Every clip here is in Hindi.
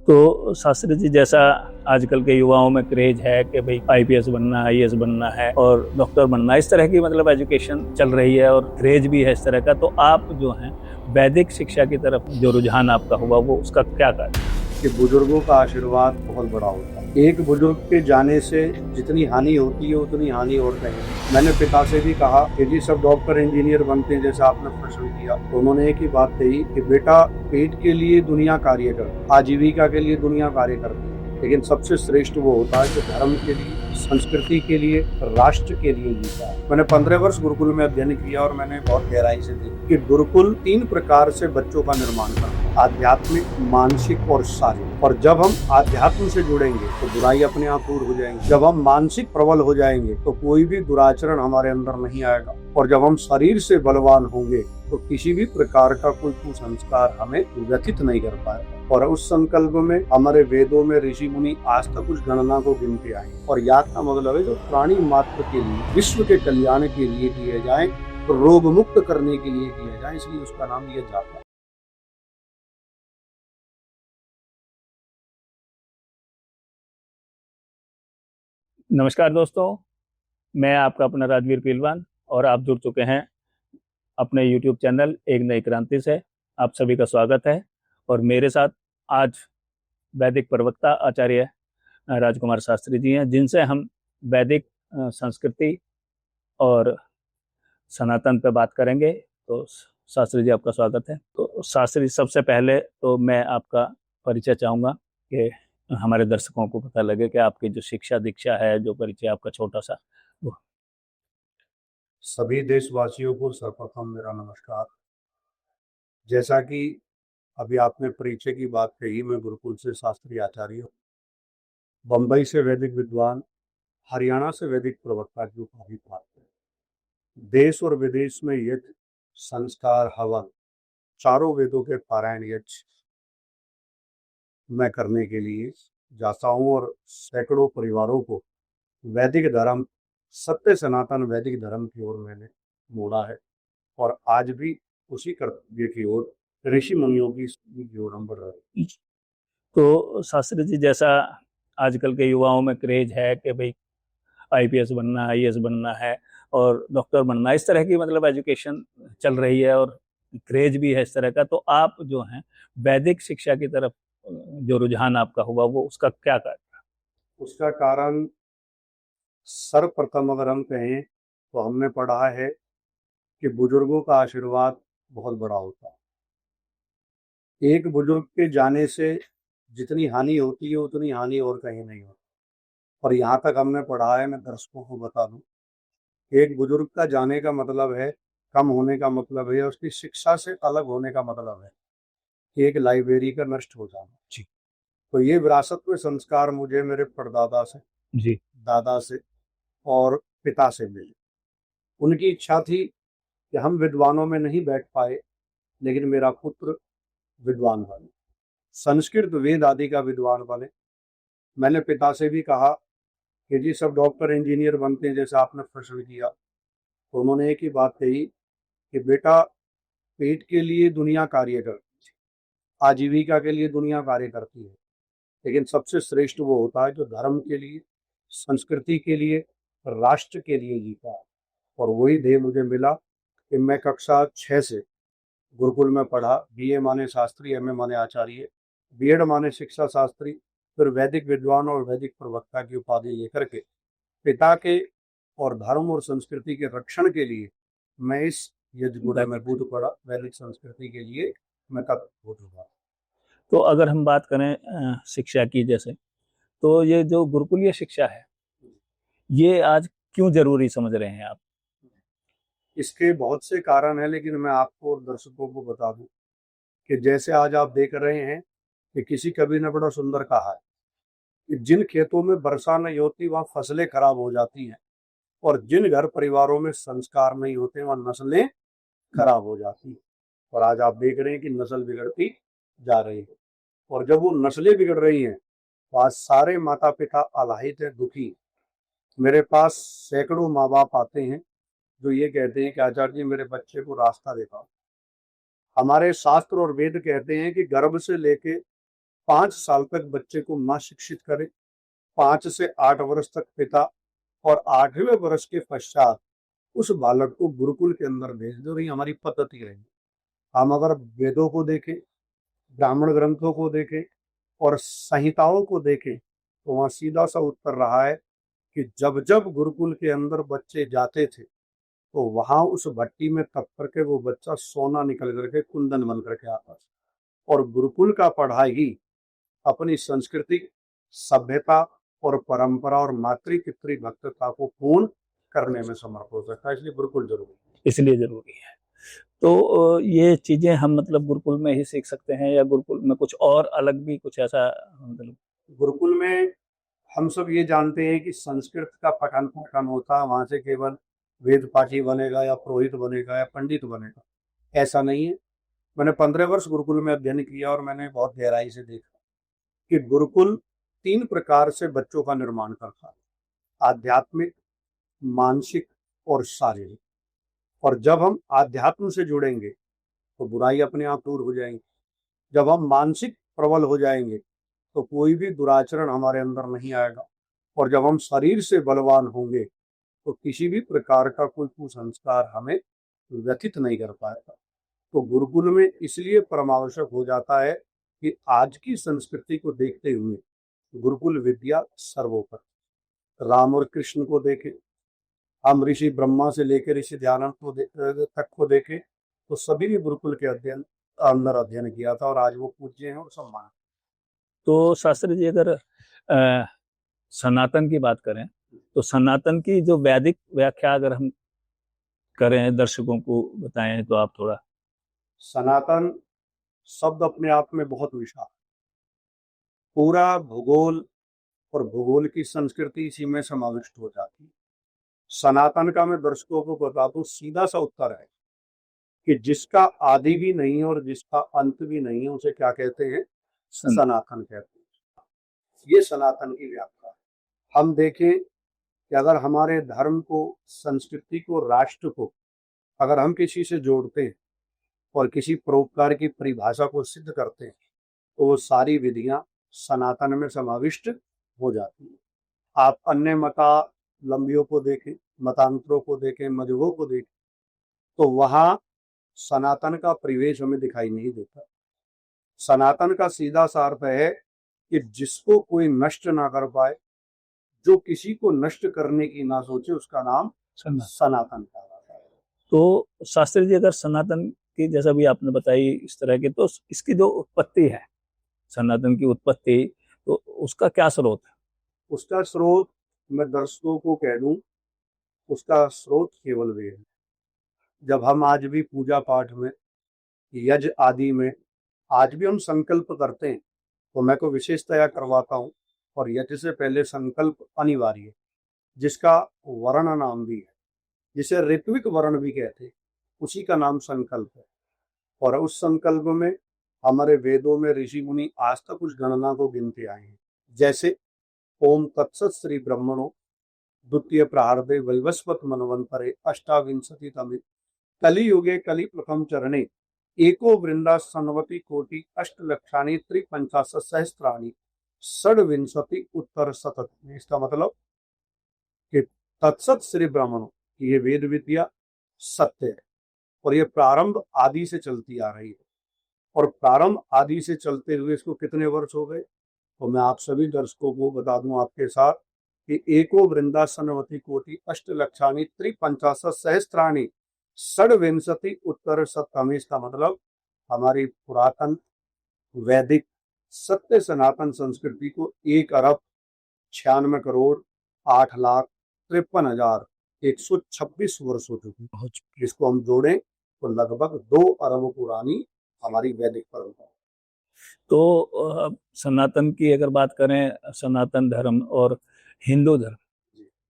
तो शास्त्री जी, जैसा आजकल के युवाओं में क्रेज है कि भाई आईपीएस बनना है, आईएएस बनना है और डॉक्टर बनना है, इस तरह की मतलब एजुकेशन चल रही है और क्रेज भी है इस तरह का। तो आप जो हैं वैदिक शिक्षा की तरफ जो रुझान आपका हुआ वो उसका क्या कारण? कि बुजुर्गों का आशीर्वाद बहुत बड़ा होता है। एक बुजुर्ग के जाने से जितनी हानि होती है उतनी हानि और कहीं नहीं। मैंने पिता से भी कहा कि जी सब डॉक्टर इंजीनियर बनते हैं जैसा आपने प्रश्न किया, तो उन्होंने एक ही बात कही कि बेटा पेट के लिए दुनिया कार्य करती, आजीविका के लिए दुनिया कार्य करती है, लेकिन सबसे श्रेष्ठ वो होता है जो धर्म के लिए, संस्कृति के लिए, राष्ट्र के लिए जीता है। मैंने 15 वर्ष गुरुकुल में अध्ययन किया और मैंने बहुत गहराई से देखा कि गुरुकुल 3 प्रकार से बच्चों का निर्माण करता है, आध्यात्मिक, मानसिक और शारीरिक। और जब हम आध्यात्म से जुड़ेंगे तो बुराई अपने आप दूर हो जाएंगी। जब हम मानसिक प्रबल हो जाएंगे तो कोई भी दुराचरण हमारे अंदर नहीं आएगा। और जब हम शरीर से बलवान होंगे तो किसी भी प्रकार का कोई कुसंस्कार हमें व्यथित नहीं कर पाएगा। और उस संकल्प में हमारे वेदों में ऋषि मुनि आज तक उस गणना को गिनते आए। और याद का मतलब है जो प्राणी मात्र के लिए, विश्व के कल्याण के लिए किए जाए, तो रोग मुक्त करने के लिए किए जाए, इसलिए उसका नाम यह जाता है। नमस्कार दोस्तों, मैं आपका अपना राजवीर पहलवान और आप जुड़ चुके हैं अपने यूट्यूब चैनल एक नई क्रांति से। आप सभी का स्वागत है। और मेरे साथ आज वैदिक प्रवक्ता आचार्य राजकुमार शास्त्री जी हैं, जिनसे हम वैदिक संस्कृति और सनातन पे बात करेंगे। तो शास्त्री जी, आपका स्वागत है। तो शास्त्री, सबसे पहले तो मैं आपका परिचय चाहूँगा कि हमारे दर्शकों को पता लगे कि आपकी जो शिक्षा दीक्षा है, जो परिचय आपका छोटा सा वो। सभी देशवासियों को सर्वप्रथम मेरा नमस्कार। जैसा कि अभी आपने परिचय की बात कही, मैं गुरुकुल से शास्त्री आचार्य हूँ, बम्बई से वैदिक विद्वान, हरियाणा से वैदिक प्रवक्ता की उपाधि प्राप्त है। देश और विदेश में यज्ञ, संस्कार, हवन, चारों वेदों के पारायण यज्ञ मैं करने के लिए जाता हूँ और सैकड़ों परिवारों को वैदिक धर्म, सत्य सनातन वैदिक धर्म की ओर मैंने मोड़ा है। और आज भी उसी कर्तव्य की ओर, ऋषि मुनियों की ओर हम बढ़ रहे हैं। तो शास्त्री जी, जैसा आजकल के युवाओं में क्रेज है कि भाई आईपीएस बनना है, आईएएस बनना है और डॉक्टर बनना है, इस तरह की मतलब एजुकेशन चल रही है और क्रेज भी है इस तरह का। तो आप जो हैं वैदिक शिक्षा की तरफ जो रुझान आपका हुआ वो उसका क्या कारण? उसका कारण सर्वप्रथम अगर हम कहें तो हमने पढ़ा है कि बुजुर्गों का आशीर्वाद बहुत बड़ा होता है। एक बुजुर्ग के जाने से जितनी हानि होती है उतनी हानि और कहीं नहीं होती। और यहाँ तक हमने पढ़ा है, मैं दर्शकों को बता दूं, एक बुजुर्ग का जाने का मतलब है, कम होने का मतलब है, उसकी शिक्षा से अलग होने का मतलब है कि एक लाइब्रेरी का नष्ट हो जाना। जी। तो ये विरासत में संस्कार मुझे मेरे परदादा से, जी। दादा से और पिता से मिले। उनकी इच्छा थी कि हम विद्वानों में नहीं बैठ पाए, लेकिन मेरा पुत्र विद्वान बने, संस्कृत वेद आदि का विद्वान बने। मैंने पिता से भी कहा कि जी सब डॉक्टर इंजीनियर बनते हैं जैसा आपने प्रश्न किया, तो उन्होंने एक ही बात कही कि बेटा पेट के लिए दुनिया कार्य करती है, आजीविका के लिए दुनिया कार्य करती है, लेकिन सबसे श्रेष्ठ वो होता है जो धर्म के लिए, संस्कृति के लिए, राष्ट्र के लिए जीता है। और वही ध्येय मुझे मिला कि मैं कक्षा 6 से गुरुकुल में पढ़ा। बीए माने शास्त्री, एमए माने आचार्य, बीएड माने शिक्षा शास्त्री, फिर वैदिक विद्वान और वैदिक प्रवक्ता की उपाधि लेकर के पिता के और धर्म और संस्कृति के रक्षण के लिए मैं इस यज्ञ में कूद पड़ा। वैदिक संस्कृति के लिए मैं तत्वभूत हुआ। तो अगर हम बात करें शिक्षा की, जैसे तो ये जो गुरुकुलीय शिक्षा है ये आज क्यों जरूरी समझ रहे हैं आप? इसके बहुत से कारण हैं, लेकिन मैं आपको और दर्शकों को बता दूं कि जैसे आज आप देख रहे हैं कि किसी कवि ने बड़ा सुंदर कहा है कि जिन खेतों में वर्षा नहीं होती वहाँ फसलें खराब हो जाती हैं, और जिन घर परिवारों में संस्कार नहीं होते वहाँ नस्लें खराब हो जाती हैं। और आज आप देख रहे हैं कि नस्ल बिगड़ती जा रही है। और जब वो नस्लें बिगड़ रही हैं तो आज सारे माता पिता आलाहित हैं, दुखी। मेरे पास सैकड़ों माँ बाप आते हैं जो ये कहते हैं कि आचार्य जी मेरे बच्चे को रास्ता दिखाओ। हमारे शास्त्र और वेद कहते हैं कि गर्भ से लेके 5 साल तक बच्चे को माँ शिक्षित करे, 5 से 8 वर्ष तक पिता, और 8वें वर्ष के पश्चात उस बालक को गुरुकुल के अंदर भेज दो। रही हमारी पद्धति रही। हम अगर वेदों को देखें, ब्राह्मण ग्रंथों को देखें और संहिताओं को देखें, तो वहाँ सीधा सा उत्तर रहा है कि जब जब गुरुकुल के अंदर बच्चे जाते थे, तो वहां उस भट्टी में तप करके वो बच्चा सोना निकल करके कुंदन बन करके आता था। और गुरुकुल का पढ़ाई अपनी संस्कृति, सभ्यता और परंपरा और मातृ पितृ भक्तता को पूर्ण करने में समर्थ हो सकता है, इसलिए गुरुकुल जरूरी है। इसलिए जरूरी है। तो ये चीजें हम मतलब गुरुकुल में ही सीख सकते हैं, या गुरुकुल में कुछ और अलग भी कुछ ऐसा मतलब? गुरुकुल में हम सब ये जानते हैं कि संस्कृत का पठन पाठन होता है, वहां से केवल वेद पाठी बनेगा या पुरोहित बनेगा या पंडित बनेगा, ऐसा नहीं है। मैंने 15 वर्ष गुरुकुल में अध्ययन किया और मैंने बहुत गहराई से देखा कि गुरुकुल 3 प्रकार से बच्चों का निर्माण करता है: आध्यात्मिक, मानसिक और शारीरिक। और जब हम आध्यात्म से जुड़ेंगे तो बुराई अपने आप दूर हो जाएंगी। जब हम मानसिक प्रबल हो जाएंगे तो कोई भी दुराचरण हमारे अंदर नहीं आएगा। और जब हम शरीर से बलवान होंगे तो किसी भी प्रकार का कोई कुसंस्कार हमें व्यथित नहीं कर पाएगा। तो गुरुकुल में इसलिए परमावश्यक हो जाता है कि आज की संस्कृति को देखते हुए गुरुकुल विद्या सर्वोपरि। राम और कृष्ण को देखें, हम ऋषि ब्रह्मा से लेकर ऋषि दयानंद तक को देखें, तो सभी ने गुरुकुल के अंदर अध्ययन किया था और आज वो पूज्य हैं और सम्मान। तो शास्त्री जी, अगर सनातन की बात करें, तो सनातन की जो वैदिक व्याख्या अगर हम करें, दर्शकों को बताएं तो आप थोड़ा। सनातन शब्द अपने आप में बहुत विशाल, पूरा भूगोल और भूगोल की संस्कृति इसी में समाविष्ट हो जाती है। सनातन का मैं दर्शकों को बता दूं, सीधा सा उत्तर है कि जिसका आदि भी नहीं है और जिसका अंत भी नहीं है, उसे क्या कहते हैं? सनातन कहते हैं। ये सनातन की व्याख्या है। हम देखें कि अगर हमारे धर्म को, संस्कृति को, राष्ट्र को अगर हम किसी से जोड़ते हैं और किसी परोपकार की परिभाषा को सिद्ध करते हैं, तो वो सारी विधियां सनातन में समाविष्ट हो जाती हैं। आप अन्य मतावलंबियों को देखें, मतांतरों को देखें, मजहबों को देखें, तो वहां सनातन का परिवेश हमें दिखाई नहीं देता। सनातन का सीधा सा अर्थ है कि जिसको कोई नष्ट ना कर पाए, जो किसी को नष्ट करने की ना सोचे, उसका नाम सनातन कहलाता है। तो शास्त्री जी, अगर सनातन की, जैसा भी आपने बताई इस तरह की, तो इसकी जो उत्पत्ति है, सनातन की उत्पत्ति, तो उसका क्या स्रोत है? उसका स्रोत मैं दर्शकों को कह दूं, उसका स्रोत केवल वेद है। जब हम आज भी पूजा पाठ में, यज्ञ आदि में आज भी हम संकल्प करते हैं, तो मैं को विशेषतया करवाता हूँ। और यज्ञ से पहले संकल्प अनिवार्य है, जिसका वर्ण नाम भी है, जिसे ऋत्विक वर्ण भी कहते हैं, उसी का नाम संकल्प है। और उस संकल्प में हमारे वेदों में ऋषि मुनि आज तक उस गणना को गिनते आए हैं। जैसे ओम तत्सत श्री ब्रह्मणो द्वितीय प्रारंभे वैवस्वत मनवंतरे अष्टाविंशति तमे कलियुगे कलि प्रथम चरणे एको वृंदा सनवति कोटि अष्ट लक्षाणी त्रिपंचाशत सहस्त्राणी षड्विंशति उत्तर शतक। इसका मतलब कि तत्सत श्री ब्राह्मणों की ये वेद विद्या सत्य है और ये प्रारंभ आदि से चलती आ रही है। और प्रारंभ आदि से चलते हुए इसको कितने वर्ष हो गए, तो मैं आप सभी दर्शकों को बता दूं आपके साथ कि एको वृंदा सनवति कोटि अष्ट लक्षाणी त्रिपंचाशत सहस्त्राणी षड्विंशति उत्तर शतकम। इसका मतलब हमारी पुरातन वैदिक सत्य सनातन संस्कृति को 1,96,08,53,126 वर्ष हो चुके हैं। जिसको हम जोड़ें तो लगभग 2 अरब पुरानी हमारी वैदिक परंपरा। तो सनातन की अगर बात करें, सनातन धर्म और हिंदू धर्म,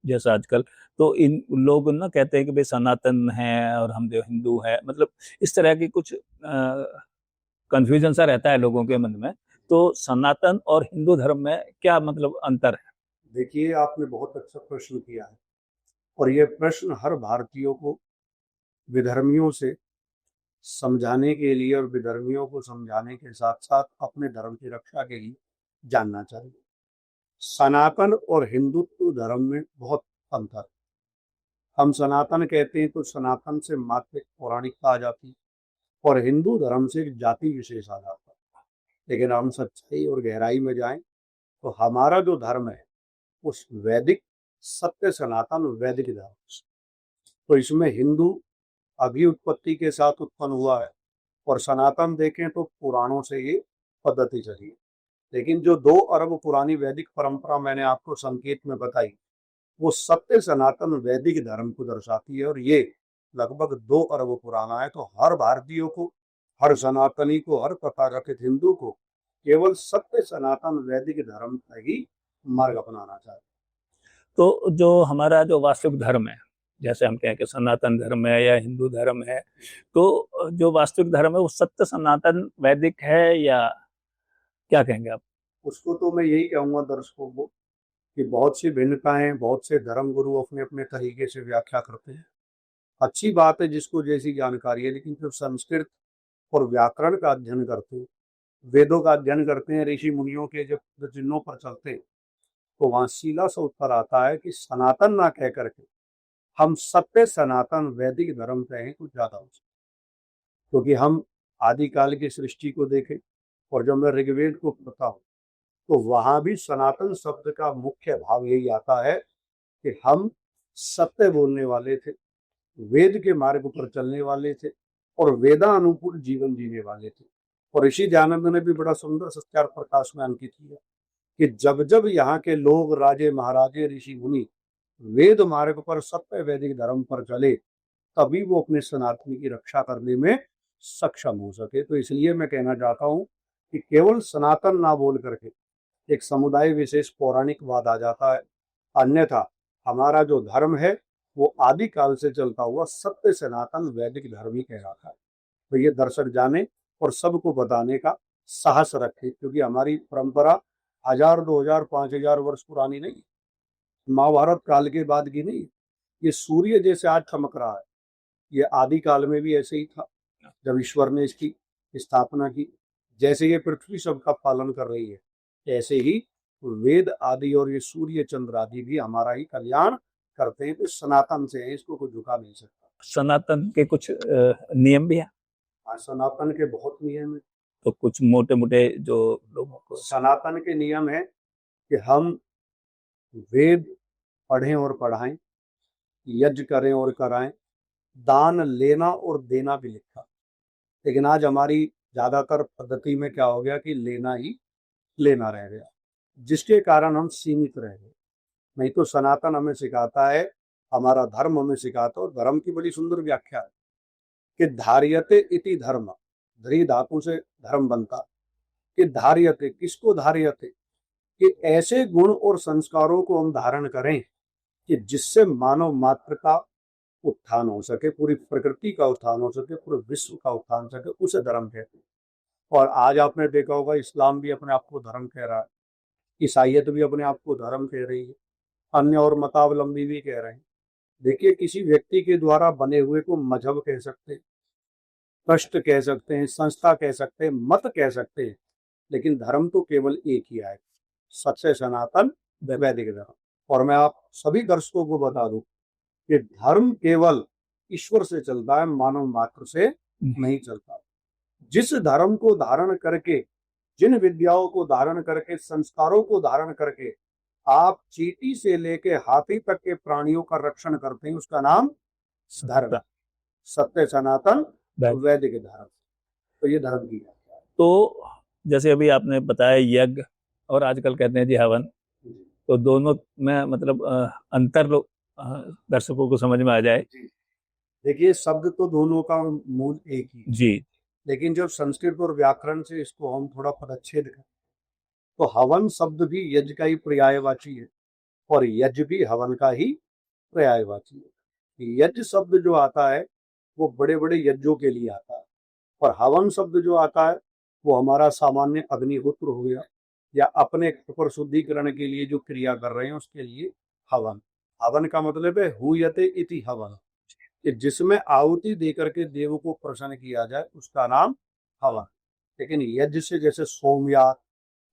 जैसा आजकल तो इन लोग ना कहते हैं कि भाई सनातन है और हम जो हिंदू है, मतलब इस तरह की कुछ कंफ्यूजन सा रहता है लोगों के मन में। तो सनातन और हिंदू धर्म में क्या मतलब अंतर है? देखिए, आपने बहुत अच्छा प्रश्न किया है और ये प्रश्न हर भारतीयों को विधर्मियों से समझाने के लिए और विधर्मियों को समझाने के साथ साथ अपने धर्म की रक्षा के लिए जानना चाहिए। सनातन और हिंदुत्व धर्म में बहुत अंतर है। हम सनातन कहते हैं तो सनातन से मात्र एक पौराणिकता आ जाती है और हिंदू धर्म से एक जाति विशेष आ जाता है। लेकिन हम सच्चाई और गहराई में जाएं तो हमारा जो धर्म है उस वैदिक सत्य सनातन वैदिक धर्म से। तो इसमें हिंदू अभी उत्पत्ति के साथ उत्पन्न हुआ है और सनातन देखें तो पुराणों से ये पद्धति चली है। लेकिन जो 2 अरब पुरानी वैदिक परंपरा मैंने आपको संकेत में बताई वो सत्य सनातन वैदिक धर्म को दर्शाती है और ये लगभग 2 अरब पुराना है। तो हर भारतीय को, हर सनातनी को, हर तथाकथित हिंदू को केवल सत्य सनातन वैदिक धर्म का ही मार्ग अपनाना चाहिए। तो जो हमारा जो वास्तविक धर्म है, जैसे हम कहें कि सनातन धर्म है या हिंदू धर्म है, तो जो वास्तविक धर्म है वो सत्य सनातन वैदिक है या क्या कहेंगे आप? उसको तो मैं यही कहूँगा दर्शकों को कि बहुत सी भिन्नताएं, बहुत से धर्म गुरु अपने अपने तरीके से व्याख्या करते हैं। अच्छी बात है जिसको जैसी जानकारी है, लेकिन जब संस्कृत और व्याकरण का अध्ययन करते हैं, वेदों का अध्ययन करते हैं, ऋषि मुनियों के जब चिन्हों पर चलते हैं तो वहाँ सीधा सा उत्तर आता है कि सनातन ना कह करके हम सत्य सनातन वैदिक धर्म कहें तो ज्यादा हो सकता। क्योंकि हम आदिकाल की सृष्टि को देखें और जब मैं ऋग्वेद को पढ़ता हूँ तो वहां भी सनातन शब्द का मुख्य भाव यही आता है कि हम सत्य बोलने वाले थे, वेद के मार्ग पर चलने वाले थे और वेदानुकूल जीवन जीने वाले थे। और ऋषि दयानंद ने भी बड़ा सुंदर सत्यार्थ प्रकाश में अंकित किया कि जब जब यहाँ के लोग, राजे महाराजे, ऋषि मुनि वेद मार्ग पर सत्य वैदिक धर्म पर चले तभी वो अपने सनातनी की रक्षा करने में सक्षम हो सके। तो इसलिए मैं कहना चाहता हूँ कि केवल सनातन ना बोल करके एक समुदाय विशेष पौराणिकवाद आ जाता है, अन्यथा हमारा जो धर्म है वो आदिकाल से चलता हुआ सत्य सनातन वैदिक धर्म ही कहलाता है। तो ये दर्शक जाने और सबको बताने का साहस रखे, क्योंकि हमारी परंपरा 1000, 2000, 5000 वर्ष पुरानी नहीं, महाभारत काल के बाद की नहीं। ये सूर्य जैसे आज चमक रहा है, ये आदिकाल में भी ऐसे ही था जब ईश्वर ने इसकी स्थापना की। जैसे ये पृथ्वी सबका पालन कर रही है, ऐसे ही वेद आदि और ये सूर्य चंद्र आदि भी हमारा ही कल्याण करते हैं। तो सनातन से है, इसको कोई झुका नहीं सकता। सनातन के कुछ नियम भी है? हाँ, सनातन के बहुत नियम है। तो कुछ मोटे मोटे जो लोगों को सनातन के नियम है कि हम वेद पढ़ें और पढ़ाएं, यज्ञ करें और कराएं, दान लेना और देना भी लिखा। लेकिन आज हमारी ज्यादातर पद्धति में क्या हो गया कि लेना ही लेना रह गया, जिसके कारण हम सीमित रह गए। नहीं तो सनातन हमें सिखाता है, हमारा धर्म हमें सिखाता है, और धर्म की बड़ी सुंदर व्याख्या है कि धार्यते इति धर्म, धरी धातु से धर्म बनता कि धार्यते, किसको धार्यते, कि ऐसे गुण और संस्कारों को हम धारण करें कि जिससे मानव मात्र का उत्थान हो सके, पूरी प्रकृति का उत्थान हो सके, पूरे विश्व का उत्थान सके, उसे धर्म कहते हैं। और आज आपने देखा होगा इस्लाम भी अपने आप को धर्म कह रहा है, ईसाइयत भी अपने आप को धर्म कह रही है, अन्य और मतावलंबी भी कह रहे हैं। देखिए, किसी व्यक्ति के द्वारा बने हुए को मजहब कह सकते हैं, ट्रस्ट कह सकते हैं, संस्था कह सकते हैं, मत कह सकते हैं, लेकिन धर्म तो केवल एक ही है, सच्चे सनातन वैदिक धर्म। और मैं आप सभी दर्शकों को बता दूं कि धर्म केवल ईश्वर से चलता है, मानव मात्र से नहीं चलता। जिस धर्म को धारण करके, जिन विद्याओं को धारण करके, संस्कारों को धारण करके आप चींटी से लेके हाथी तक के प्राणियों का रक्षण करते हैं, उसका नाम धर्म, सत्य सनातन वैदिक धर्म। तो ये धर्म की है। तो जैसे अभी आपने बताया यज्ञ और आजकल कहते हैं जी हवन, तो दोनों में मतलब अंतर दर्शकों को समझ में आ जाए। देखिए, शब्द तो दोनों का मूल एक ही जी, लेकिन जब संस्कृत और व्याकरण से इसको हम थोड़ा पदच्छेद करें तो हवन शब्द भी यज्ञ का ही पर्यायवाची है और यज्ञ भी हवन का ही पर्यायवाची है। यज्ञ शब्द जो आता है वो बड़े बड़े यज्ञों के लिए आता है, और हवन शब्द जो आता है वो हमारा सामान्य अग्निहोत्र हो गया, या अपने पर शुद्धिकरण के लिए जो क्रिया कर रहे हैं उसके लिए हवन। हवन का मतलब है हुयते इति हवन, कि जिसमें आहुति दे करके देव को प्रसन्न किया जाए उसका नाम हवन। लेकिन यज्ञ से जैसे सोमयाग,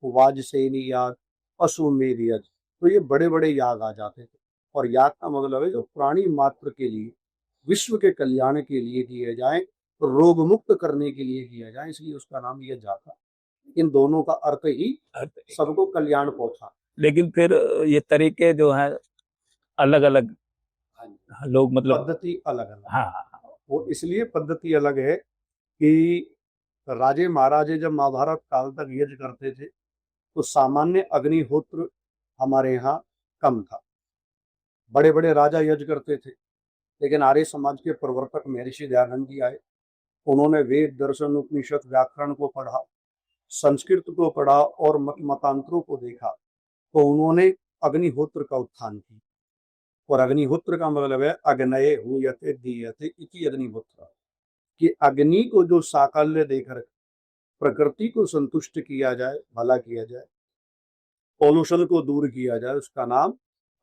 वाजसेनी याग, अश्वमेध यज्ञ, तो ये बड़े बड़े याग आ जाते थे। और याग का मतलब है जो प्राणी मात्र के लिए, विश्व के कल्याण के लिए किए जाए, रोग मुक्त करने के लिए किया जाए, इसलिए उसका नाम यज्ञ आता है। इन दोनों का अर्थ ही सबको कल्याण पहुंचा। लेकिन फिर ये तरीके जो हैं अलग अलग, हाँ जी, लोग मतलब पद्धति अलग अलग। हाँ वो इसलिए पद्धति अलग है कि राजे महाराजे जब महाभारत काल तक यज्ञ करते थे तो सामान्य अग्निहोत्र हमारे यहाँ कम था। बड़े बड़े राजा यज्ञ करते थे, लेकिन आर्य समाज के प्रवर्तक महर्षि दयानंद जी आए। उन्होंने वेद, दर्शन, उपनिषद, व्याकरण को पढ़ा, संस्कृत को पढ़ा और मत मतांतरों को देखा, तो उन्होंने अग्निहोत्र का उत्थान किया। और अग्निहोत्र का मतलब है अग्नये हूयते दीयते इति अग्निहोत्र, कि अग्नि को जो साकल्य देकर प्रकृति को संतुष्ट किया जाए, भला किया जाए, पॉल्यूशन को दूर किया जाए, उसका नाम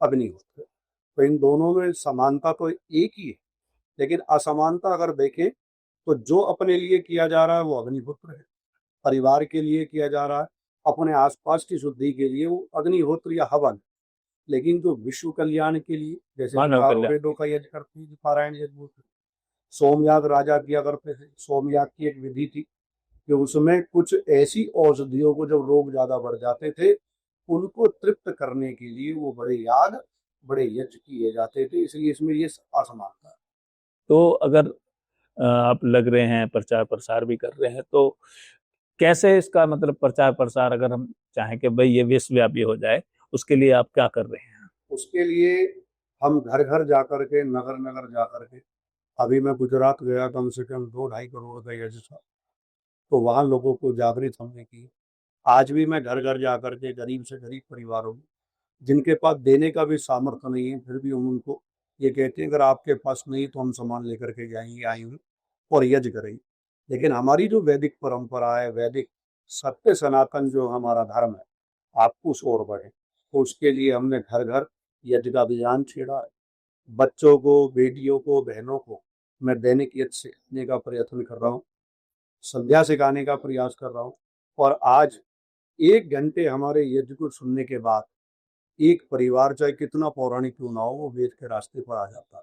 अग्निहोत्र। तो इन दोनों में समानता तो एक ही है, लेकिन असमानता अगर देखें तो जो अपने लिए किया जा रहा है वो अग्निहोत्र है, परिवार के लिए किया जा रहा है, अपने आसपास की शुद्धि के लिए वो अग्निहोत्र या हवन। लेकिन जो विश्व कल्याण के लिए, जैसे मानव चारों कल्याण। वेदों का यज्ञ करते हैं, पारायण यज्ञ बोलते हैं। सोमयाग राजा किया करते थे। सोमयाग की एक विधि थी कि उसमें कुछ ऐसी औषधियों को, जब रोग ज्यादा बढ़ जाते थे, उनको तृप्त करने के लिए वो बड़े याग, बड़े यज्ञ किए जाते थे। इसलिए इसमें ये असमानता है। तो अगर आप लग रहे हैं, प्रचार प्रसार भी कर रहे हैं, तो कैसे इसका मतलब प्रचार प्रसार अगर हम चाहें कि भाई ये विश्वव्यापी हो जाए, उसके लिए आप क्या कर रहे हैं? उसके लिए हम घर घर जाकर के, नगर नगर जाकर के, अभी मैं गुजरात गया, कम से कम 2-2.5 करोड़ का यज्ञ था, तो वहाँ लोगों को जागृत हमने की। आज भी मैं घर घर जाकर के गरीब से गरीब परिवारों में, जिनके पास देने का भी सामर्थ्य नहीं है, फिर भी हम उनको ये कहते हैं अगर आपके पास नहीं तो हम सामान लेकर के जाएंगे, आएंगे और यज्ञ करेंगे। लेकिन हमारी जो वैदिक परंपरा है, वैदिक सत्य सनातन जो हमारा धर्म है, आपको उस ओर बढ़े, तो उसके लिए हमने घर घर यज्ञ का अभियान छेड़ा है। बच्चों को, बेटियों को, बहनों को मैं दैनिक यज्ञ सिखाने का प्रयत्न कर रहा हूँ, संध्या सिखाने का प्रयास कर रहा हूँ। और आज 1 घंटे हमारे यज्ञ को सुनने के बाद एक परिवार, चाहे कितना पौराणिक क्यों ना हो, वो वेद के रास्ते पर आ जाता है,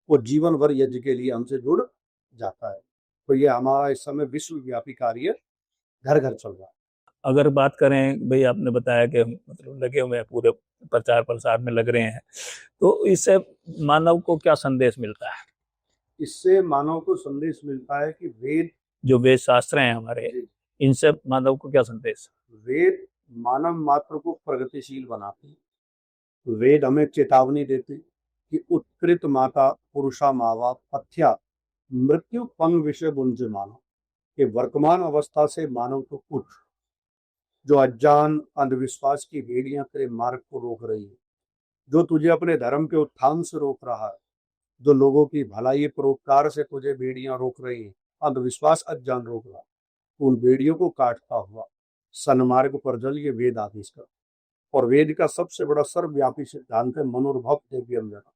वो जीवन भर यज्ञ के लिए हमसे जुड़ जाता है। तो ये हमारा इस समय विश्वव्यापी कार्य घर घर चल रहा है। अगर बात करें, भाई आपने बताया कि मतलब लगे हुए हैं, पूरे प्रचार प्रसार में लग रहे हैं, तो इससे मानव को क्या संदेश मिलता है? इससे मानव को संदेश मिलता है कि वेद, जो वेद शास्त्र हैं हमारे, इनसे मानव को क्या संदेश? वेद मानव मात्र को प्रगतिशील बनाते हैं। वेद हमें चेतावनी देते कि उत्कृत माता पुरुषा मावा पथ्या मृत्यु पंग विषय बुंज मानव, कि वर्तमान अवस्था से मानव को कुछ जो अज्ञान, अंधविश्वास की भेड़ियां तेरे मार्ग को रोक रही है, जो तुझे अपने धर्म के उत्थान से रोक रहा है, जो लोगों की भलाई परोपकार से तुझे बेड़ियां रोक रही हैं, अंधविश्वास अज्ञान रोक रहा है, उन बेड़ियों को काटता हुआ सन्मार्ग पर जल, ये वेद आदेश कर। और वेद का सबसे बड़ा सर्वव्यापी सिद्धांत है मनोर्भव दिव्यम जना,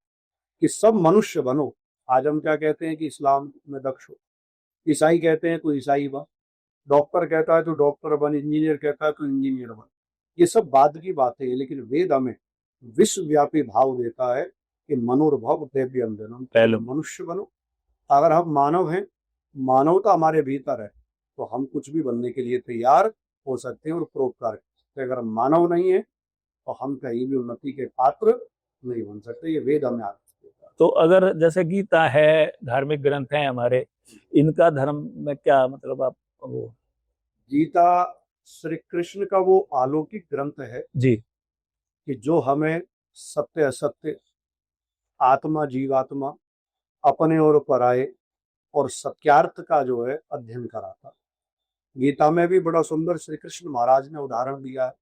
कि सब मनुष्य बनो। आज हम क्या कहते हैं कि इस्लाम में दक्ष हो, ईसाई कहते हैं तो ईसाई बन, डॉक्टर कहता है तो डॉक्टर बन, इंजीनियर कहता है तो इंजीनियर बन। ये सब बाद की बातें हैं, लेकिन वेद हमें विश्वव्यापी भाव देता है कि मनोर्भव दिव्यम जनम, पहलू मनुष्य बनो। अगर हम मानव हैं, मानवता हमारे भीतर है, तो हम कुछ भी बनने के लिए तैयार हो सकते हैं और परोपकार कर सकते हैं। अगर हम मानव नहीं है तो हम कहीं भी उन्नति के पात्र नहीं बन सकते। ये वेद हमें आदेश देता है। तो अगर जैसे गीता है, धार्मिक ग्रंथ हैं हमारे, इनका धर्म में क्या मतलब आप वो? गीता श्री कृष्ण का वो अलौकिक ग्रंथ है जी। कि जो हमें सत्य असत्य, आत्मा जीवात्मा, अपने और पराये और सत्यार्थ का जो है अध्ययन कराता। गीता में भी बड़ा सुंदर श्री कृष्ण महाराज ने उदाहरण दिया है,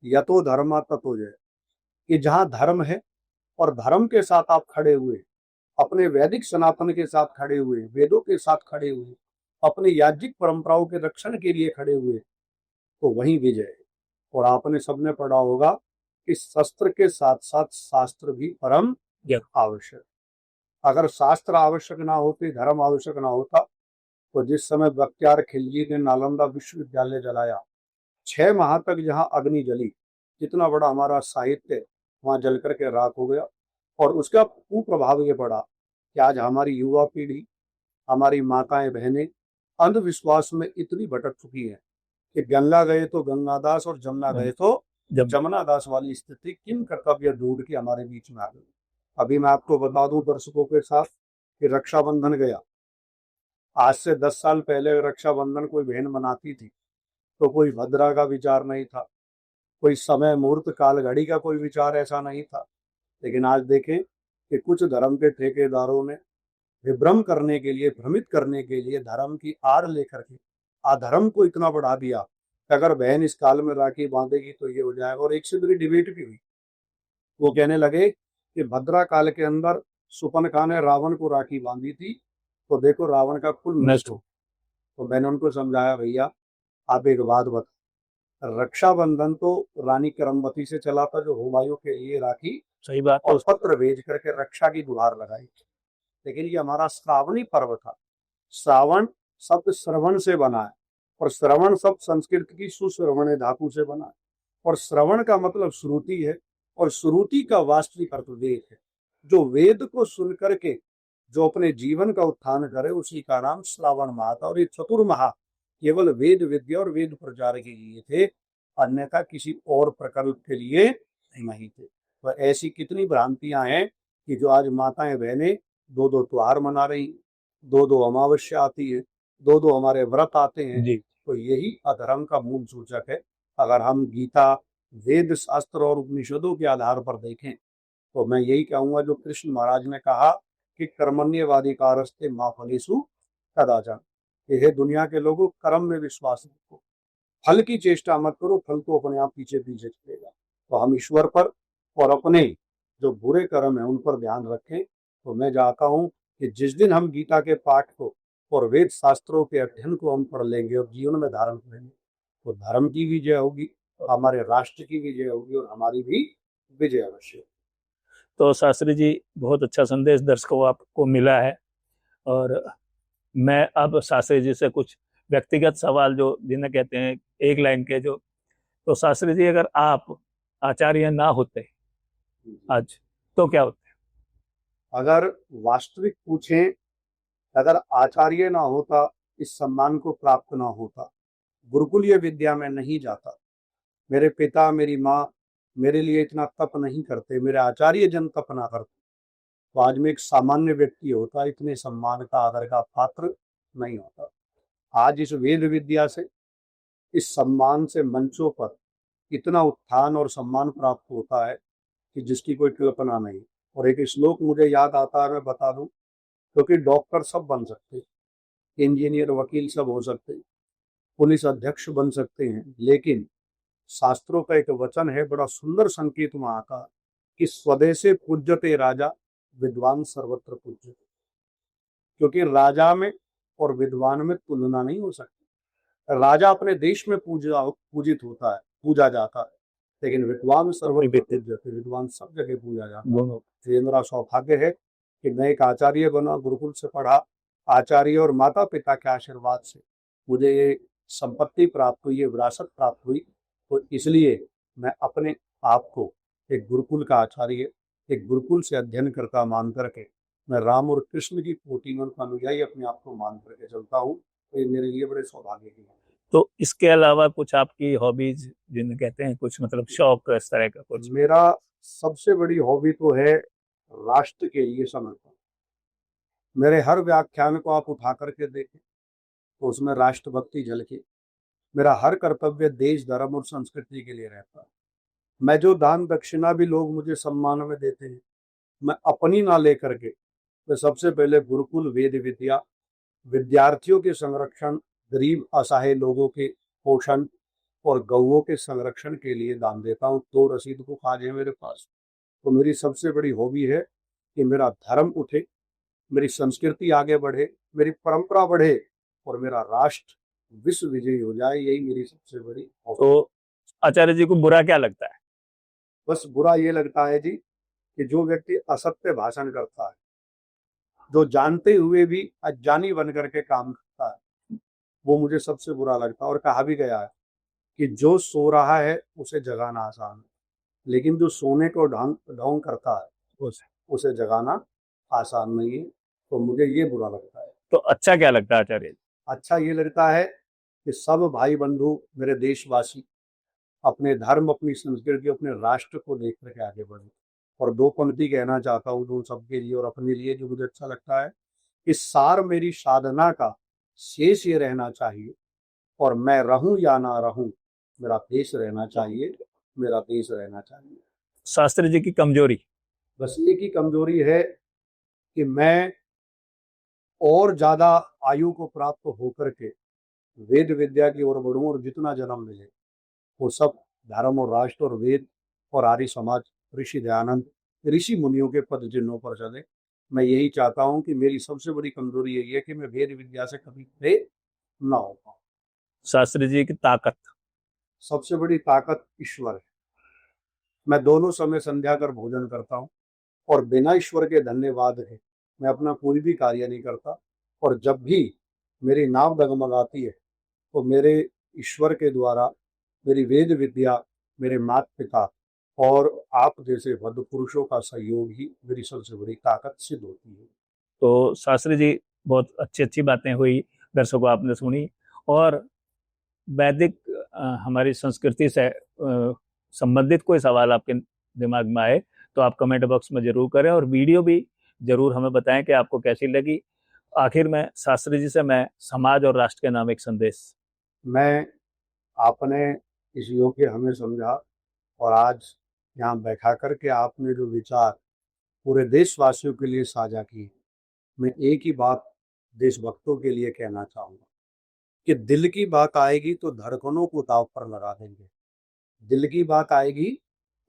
यतो धर्मा ततो जय, कि जहाँ धर्म है और धर्म के साथ आप खड़े हुए, अपने वैदिक सनातन के साथ खड़े हुए, वेदों के साथ खड़े हुए, अपनी याज्ञिक परंपराओं के रक्षण के लिए खड़े हुए, तो वहीं विजय है। और आपने सबने पढ़ा होगा कि शस्त्र के साथ साथ शास्त्र भी परम आवश्यक। अगर शास्त्र आवश्यक ना होते, धर्म आवश्यक ना होता, तो जिस समय बख्तियार खिलजी ने नालंदा विश्वविद्यालय जलाया, 6 माह तक जहाँ अग्नि जली, जितना बड़ा हमारा साहित्य वहाँ जल करके राख हो गया। और उसका कुप्रभाव ये पड़ा कि आज हमारी युवा पीढ़ी, हमारी माताएं बहनें अंधविश्वास में इतनी भटक चुकी है कि गंगा गए तो गंगादास और जमुना गए तो जब जमुना दास वाली स्थिति किन कर्तव्य ढूंढ के हमारे बीच में आ गई। अभी मैं आपको बता दूं दर्शकों के साथ कि रक्षाबंधन गया, आज से 10 साल पहले रक्षाबंधन कोई बहन मनाती थी तो कोई भद्रा का विचार नहीं था, कोई समय मुहूर्त काल घड़ी का कोई विचार ऐसा नहीं था। लेकिन आज देखें कि कुछ धर्म के ठेकेदारों ने विभ्रम करने के लिए, भ्रमित करने के लिए धर्म की आड़ लेकर के अधर्म को इतना बढ़ा दिया कि अगर बहन इस काल में राखी बांधेगी तो ये हो जाएगा। और एक से मेरी डिबेट भी हुई, वो कहने लगे कि भद्रा काल के अंदर सुपनखा ने रावण को राखी बांधी थी तो देखो रावण का कुल नष्ट हो। तो मैंने उनको समझाया, भैया आप एक बात बता, रक्षाबंधन तो रानी करमवती से चला था जो हुमायूं के लिए राखी सही बात और पत्र भेज करके रक्षा की गुहार लगाई। लेकिन ये हमारा श्रावणी पर्व था। श्रावण शब्द श्रवण से बना है और श्रवण शब्द संस्कृत की सुश्रवण धातु से बना है और श्रवण का मतलब श्रुति है और श्रुति का वास्तविक अर्थ वेद है। जो वेद को सुन करके जो अपने जीवन का उत्थान करे उसी का नाम श्रावण माह था। और ये चतुर्माह केवल वेद विद्या और वेद प्रचार के लिए थे, अन्यथा किसी और प्रकल्प के लिए नहीं थे। तो ऐसी कितनी भ्रांतियां हैं कि जो आज माताएं बहनें दो दो त्योहार मना रही, दो दो अमावस्या आती है, दो दो हमारे व्रत आते हैं जी। तो यही अधर्म का मूल सूचक है। अगर हम गीता, वेद शास्त्र और उपनिषदों के आधार पर देखें तो मैं यही कहूंगा जो कृष्ण महाराज ने कहा कि कर्मण्यवाधिकारस्ते मा फलेषु कदाचन, हे दुनिया के लोगों कर्म में विश्वास रखो, फल की चेष्टा मत करो, फल तो अपने आप पीछे पीछे चलेगा। तो हम ईश्वर पर और अपने जो बुरे कर्म है उन पर ध्यान रखें। तो मैं चाहता हूँ कि जिस दिन हम गीता के पाठ को और वेद शास्त्रों के अध्ययन को हम पढ़ लेंगे और जीवन में धारण करेंगे तो धर्म की विजय होगी, हमारे राष्ट्र की विजय होगी और हमारी भी विजय अवश्य। तो शास्त्री जी, बहुत अच्छा संदेश दर्शकों आपको मिला है। और मैं अब शास्त्री जी से कुछ व्यक्तिगत सवाल जो जिन्हें कहते हैं एक लाइन के जो, तो शास्त्री जी अगर आप आचार्य ना होते आज तो क्या होते? अगर वास्तविक पूछें, अगर आचार्य ना होता, इस सम्मान को प्राप्त ना होता, गुरुकुलीय विद्या में नहीं जाता, मेरे पिता मेरी माँ मेरे लिए इतना तप नहीं करते, मेरे आचार्य जन तप ना करते, तो आज मैं एक सामान्य व्यक्ति होता, इतने सम्मान का आदर का पात्र नहीं होता। आज इस वेद विद्या से, इस सम्मान से मंचों पर इतना उत्थान और सम्मान प्राप्त होता है कि जिसकी कोई कल्पना नहीं। और एक श्लोक मुझे याद आता है, मैं बता दूं, क्योंकि डॉक्टर सब बन सकते हैं, इंजीनियर वकील सब हो सकते हैं, पुलिस अध्यक्ष बन सकते हैं, लेकिन शास्त्रों का एक वचन है, बड़ा सुंदर संकेत वहां का, कि स्वदेशे पूज्यते राजा विद्वान सर्वत्र पूज्यते। क्योंकि राजा में और विद्वान में तुलना नहीं हो सकती। राजा अपने देश में पूजित होता है, पूजा जाता है, लेकिन विद्वान सर्वत्र पूज्यते, विद्वान सब जगह पूजा जाता है। तो ये मेरा सौभाग्य है कि मैं एक आचार्य बना, गुरुकुल से पढ़ा, आचार्य और माता पिता के आशीर्वाद से मुझे ये संपत्ति प्राप्त हुई, ये विरासत प्राप्त हुई। तो इसलिए मैं अपने आप को एक गुरुकुल का आचार्य, एक गुरुकुल से अध्ययन करता मान करके, मैं राम और कृष्ण की कोटि में उनका अनुयायी अपने आप को मान करके चलता हूँ। तो ये मेरे लिए बड़े सौभाग्य की बात है। तो इसके अलावा कुछ आपकी हॉबीज जिन्हें कहते हैं, कुछ मतलब शौक इस तरह का कुछ? मेरा सबसे बड़ी हॉबी तो है राष्ट्र के लिए समर्पण। मेरे हर व्याख्यान को आप उठा करके देखें तो उसमें राष्ट्रभक्ति झलके। मेरा हर कर्तव्य देश, धर्म और संस्कृति के लिए रहता है। मैं जो दान दक्षिणा भी लोग मुझे सम्मान में देते हैं, मैं अपनी ना लेकर के, मैं सबसे पहले गुरुकुल, वेद विद्या, विद्यार्थियों के संरक्षण, गरीब असहाय लोगों के पोषण और गौओं के संरक्षण के लिए दान देता हूँ। 2 रसीद को काज है मेरे पास। तो मेरी सबसे बड़ी हॉबी है कि मेरा धर्म उठे, मेरी संस्कृति आगे बढ़े, मेरी परंपरा बढ़े और मेरा राष्ट्र विश्व विजयी हो जाए। यही मेरी सबसे बड़ी हॉबी। तो आचार्य जी को बुरा क्या लगता है? बस बुरा ये लगता है जी कि जो व्यक्ति असत्य भाषण करता है, जो जानते हुए भी अज्ञानी बन करके काम करता है, वो मुझे सबसे बुरा लगता है। और कहा भी गया है कि जो सो रहा है उसे जगाना आसान है, लेकिन जो सोने को ढोंग ढोंग करता है उस उसे जगाना आसान नहीं है। तो मुझे ये बुरा लगता है। तो अच्छा क्या लगता है आचार्य जी? अच्छा ये लगता है कि सब भाई बंधु मेरे देशवासी अपने धर्म, अपनी संस्कृति, अपने राष्ट्र को देख करके आगे बढ़े। और दो पंक्ति कहना चाहता हूँ उन सबके लिए और अपने लिए, जो मुझे अच्छा लगता है कि सार मेरी साधना का शेष ये रहना चाहिए, और मैं रहूं या ना रहूं, मेरा देश रहना चाहिए, मेरा देश रहना चाहिए। शास्त्री जी की कमजोरी? बस एक ही कमजोरी है कि मैं और ज्यादा आयु को प्राप्त होकर के वेद विद्या की ओर बढ़ूं, और जितना जन्म मिले वो सब धर्म और राष्ट्र और वेद और आर्य समाज, ऋषि दयानंद, ऋषि मुनियों के पद चिन्हों पर चले। मैं यही चाहता हूं कि मेरी सबसे बड़ी कमजोरी यही है कि मैं वेद विद्या से कभी प्रेरित ना हो पाऊं। शास्त्री जी की ताकत? सबसे बड़ी ताकत ईश्वर है। मैं दोनों समय संध्या कर भोजन करता हूँ, और बिना ईश्वर के धन्यवाद है मैं अपना कोई भी कार्य नहीं करता। और जब भी मेरी नाव डगमगाती है तो मेरे ईश्वर के द्वारा मेरी वेद विद्या, मेरे माता पिता और आप जैसे भद्र पुरुषों का सहयोग ही मेरी सबसे बड़ी ताकत सिद्ध होती है। तो शास्त्री जी, बहुत अच्छी अच्छी बातें हुई, दर्शकों आपने सुनी। और वैदिक हमारी संस्कृति से संबंधित कोई सवाल आपके दिमाग में आए तो आप कमेंट बॉक्स में जरूर करें, और वीडियो भी जरूर हमें बताएं कि आपको कैसी लगी। आखिर में शास्त्री जी से मैं समाज और राष्ट्र के नाम एक संदेश। मैं आपने इस योग्य हमें समझा, और आज यहाँ बैठा करके आपने जो विचार पूरे देशवासियों के लिए साझा किए, मैं एक ही बात देशभक्तों के लिए कहना चाहूँगा कि दिल की बात आएगी तो धड़कनों को दांव पर लगा देंगे। दिल की बात आएगी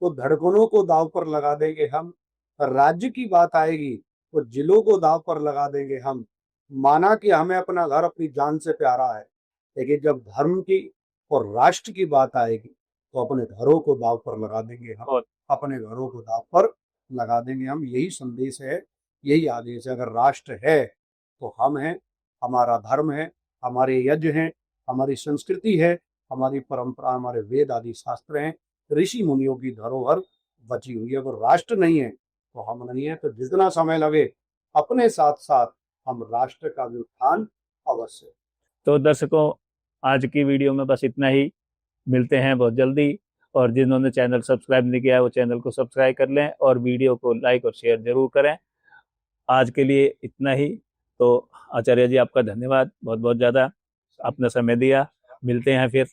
तो धड़कनों को दांव पर लगा देंगे हम। राज्य की बात आएगी तो जिलों को दांव पर लगा देंगे हम। माना कि हमें अपना घर अपनी जान से प्यारा है, लेकिन जब धर्म की और राष्ट्र की बात आएगी तो अपने घरों को दांव पर लगा देंगे हम। और अपने घरों को दांव पर लगा देंगे हम। यही संदेश है, यही आदेश है। अगर राष्ट्र है तो हम हैं, हमारा धर्म है, हमारे यज्ञ हैं, हमारी संस्कृति है, हमारी परंपरा, हमारे वेद आदि शास्त्र हैं, ऋषि मुनियों की धरोहर बची हुई है। अगर राष्ट्र नहीं है तो हम नहीं है। तो जितना समय लगे अपने साथ साथ हम राष्ट्र का भी उत्थान अवश्य। तो दर्शकों, आज की वीडियो में बस इतना ही। मिलते हैं बहुत जल्दी। और जिन्होंने चैनल सब्सक्राइब नहीं किया है वो चैनल को सब्सक्राइब कर लें, और वीडियो को लाइक और शेयर जरूर करें। आज के लिए इतना ही। तो आचार्य जी, आपका धन्यवाद बहुत बहुत ज़्यादा, आपने समय दिया। मिलते हैं फिर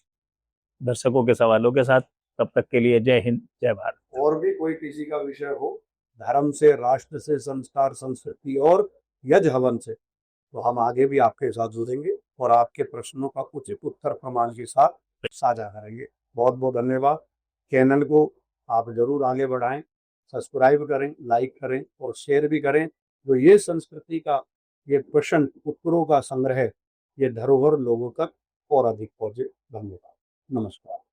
दर्शकों के सवालों के साथ। तब तक के लिए जय हिंद, जय भारत। और भी कोई किसी का विषय हो, धर्म से, राष्ट्र से, संस्कार, संस्कृति और यज्ञ हवन से, तो हम आगे भी आपके साथ जुड़ेंगे और आपके प्रश्नों का उचित उत्तर प्रमाण के साथ साझा करेंगे। बहुत बहुत धन्यवाद। चैनल को आप जरूर आगे बढ़ाएं, सब्सक्राइब करें, लाइक करें और शेयर भी करें। जो ये संस्कृति का ये प्रश्न उत्तरों का संग्रह, ये धरोहर लोगों तक और अधिक पहुंचे। धन्यवाद। नमस्कार।